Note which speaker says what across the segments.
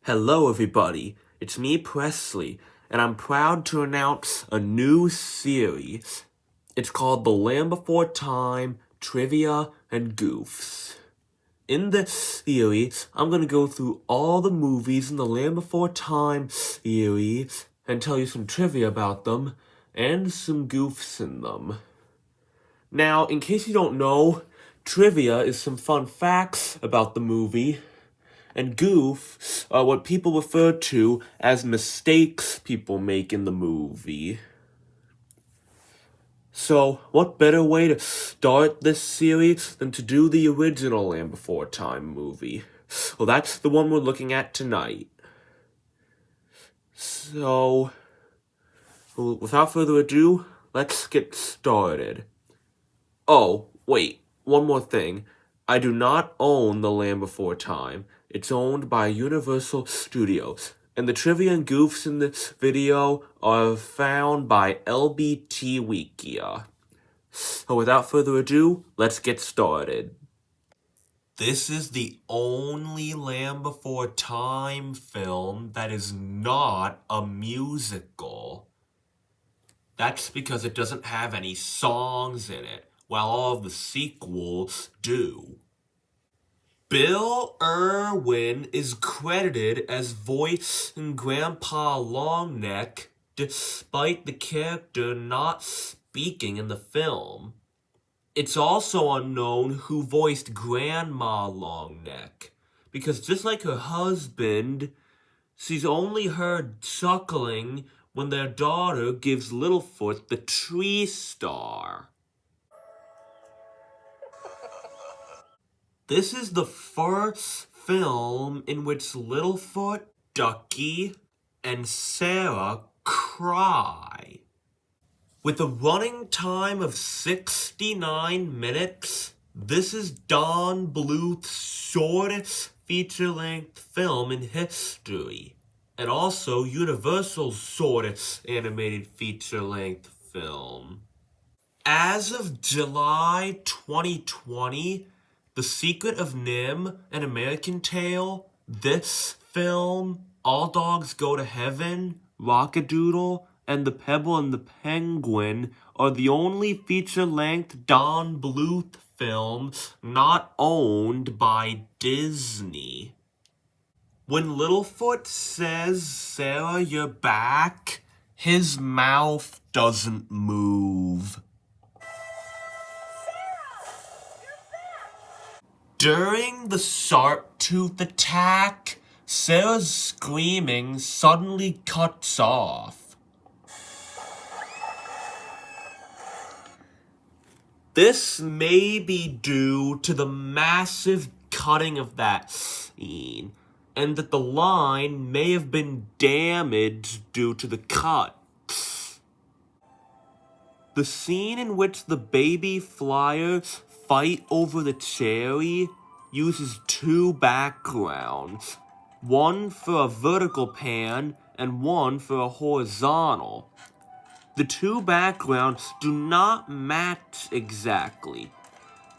Speaker 1: Hello, everybody. It's me, Presley, and I'm proud to announce a new series. It's called The Land Before Time, Trivia, and Goofs. In this series, I'm going to go through all the movies in the Land Before Time series and tell you some trivia about them and some goofs in them. Now, in case you don't know, trivia is some fun facts about the movie, and goofs are what people refer to as mistakes people make in the movie. So, what better way to start this series than to do the original Land Before Time movie? Well, that's the one we're looking at tonight. So, without further ado, let's get started. Oh, wait, one more thing. I do not own The Land Before Time. It's owned by Universal Studios, and the trivia and goofs in this video are found by LBT Wikia. So without further ado, let's get started. This is the only Land Before Time film that is not a musical. That's because it doesn't have any songs in it, while all of the sequels do. Bill Irwin is credited as voicing Grandpa Longneck, despite the character not speaking in the film. It's also unknown who voiced Grandma Longneck, because just like her husband, she's only heard chuckling when their daughter gives Littlefoot the tree star. This is the first film in which Littlefoot, Ducky, and Sarah cry. With a running time of 69 minutes, this is Don Bluth's shortest feature-length film in history, and also Universal's shortest animated feature-length film. As of July 2020, The Secret of Nim, An American Tail, this film, All Dogs Go to Heaven, Rockadoodle, and The Pebble and the Penguin are the only feature-length Don Bluth films not owned by Disney. When Littlefoot says, "Sarah, you're back," his mouth doesn't move. During the sharp-tooth attack, Sarah's screaming suddenly cuts off. This may be due to the massive cutting of that scene, and that the line may have been damaged due to the cut. The scene in which the baby flyers fight over the cherry uses two backgrounds, one for a vertical pan and one for a horizontal. The two backgrounds do not match exactly.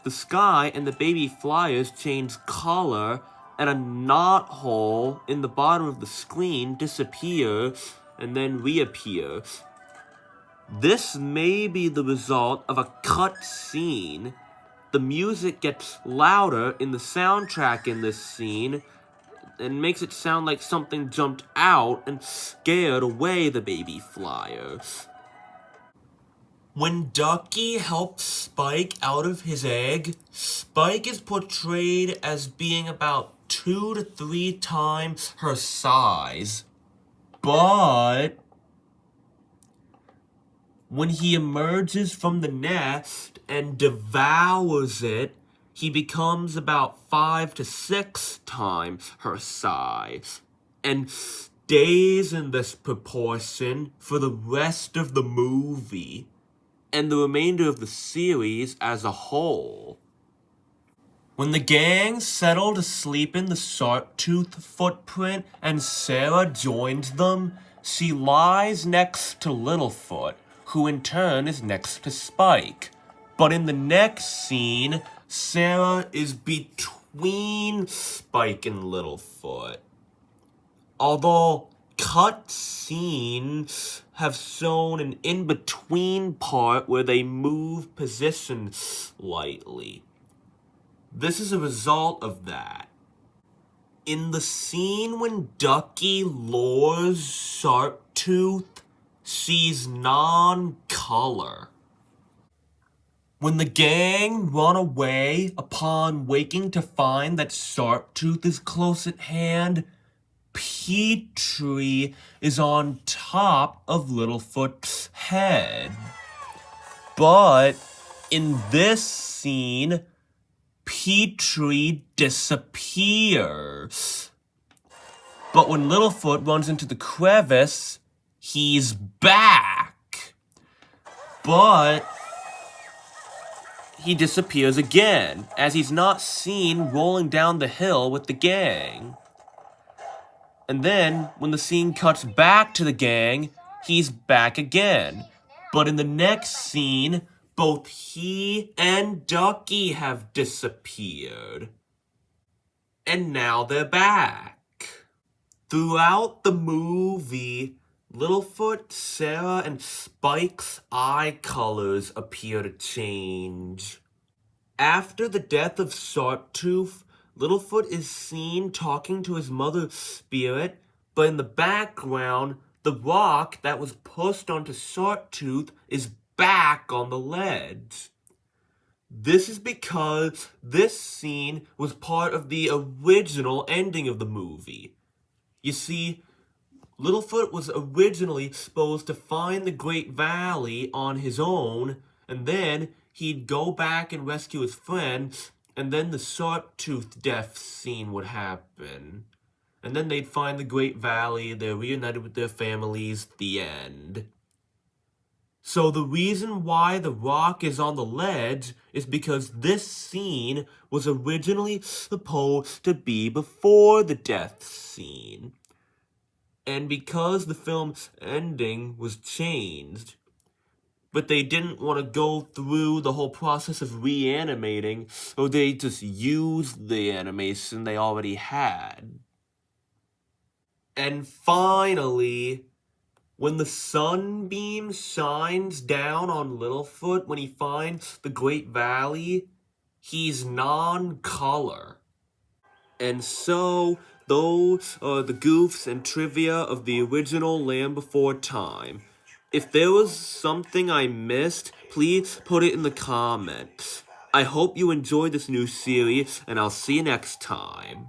Speaker 1: The sky and the baby flyers change color, and a knot hole in the bottom of the screen disappears and then reappears. This may be the result of a cut scene. The music gets louder in the soundtrack in this scene and makes it sound like something jumped out and scared away the baby flyers. When Ducky helps Spike out of his egg, Spike is portrayed as being about 2 to 3 times her size. But when he emerges from the nest and devours it, he becomes about 5 to 6 times her size, and stays in this proportion for the rest of the movie, and the remainder of the series as a whole. When the gang settle to sleep in the sharp-tooth footprint and Sarah joins them, she lies next to Littlefoot, who in turn is next to Spike. But in the next scene, Sarah is between Spike and Littlefoot. Although cut scenes have shown an in-between part where they move position slightly. This is a result of that. In the scene when Ducky lures Sharptooth, she's non-color. When the gang run away upon waking to find that Sharptooth is close at hand, Petrie is on top of Littlefoot's head. But in this scene, Petrie disappears. But when Littlefoot runs into the crevice, he's back. But he disappears again, as he's not seen rolling down the hill with the gang. And then, when the scene cuts back to the gang, he's back again. But in the next scene, both he and Ducky have disappeared. And now they're back. Throughout the movie, Littlefoot, Sarah, and Spike's eye colors appear to change. After the death of Sharptooth, Littlefoot is seen talking to his mother's spirit, but in the background, the rock that was pushed onto Sharptooth is back on the ledge. This is because this scene was part of the original ending of the movie. You see, Littlefoot was originally supposed to find the Great Valley on his own, and then he'd go back and rescue his friend, and then the Sharptooth death scene would happen. And then they'd find the Great Valley, they're reunited with their families, the end. So the reason why the rock is on the ledge is because this scene was originally supposed to be before the death scene. And because the film's ending was changed, but they didn't want to go through the whole process of reanimating, so they just used the animation they already had. And finally, when the sunbeam shines down on Littlefoot when he finds the Great Valley, he's non-color. And so, those are the goofs and trivia of the original Land Before Time. If there was something I missed, please put it in the comments. I hope you enjoyed this new series, and I'll see you next time.